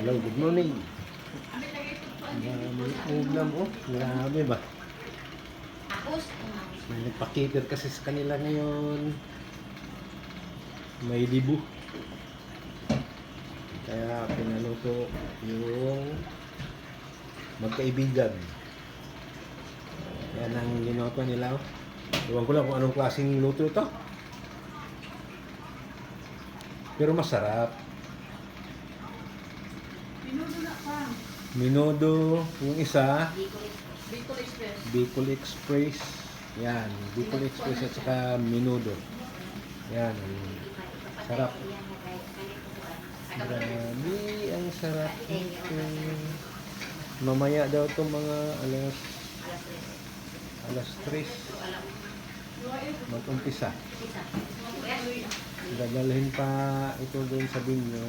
Hello, good morning. Ulam oh, grabe ba? May nagpa-cater kasi sa kanila ngayon. May dibu. Kaya pinaluto yung magkaibigan. Yan ang ginawa nila. Oh. Iwan ko lang kung anong klaseng luto ito. Pero masarap. Minudo na pa. Minudo, yung isa, Bicol Express. Bicol Express. Yan, Bicol Express at saka minudo. Yan, sarap. Grabe, ang sarap nito. Mamaya daw itong mga alas 3 mag-umpisa. Dadalhin pa ito doon sa binyo.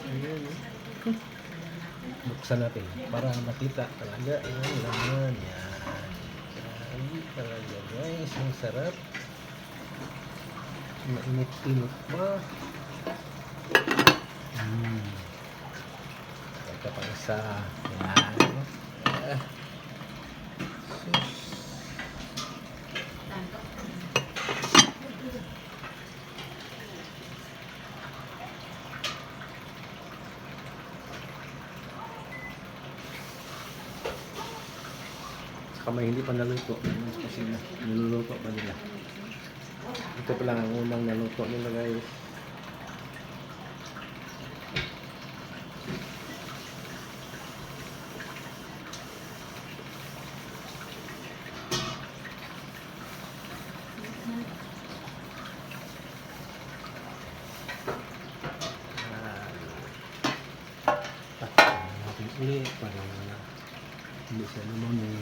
Ayan, buksan natin para makita talaga yung laman. Yan. Grabe talaga guys, ang sarap. Mainit-init pa. Ito pang isa. Yan. Sus. Kamay hindi pa naluto kasi niluluto pa nila. Ito pa lang ang unang naluto nila guys. Natin ulit para hindi siya lumamin.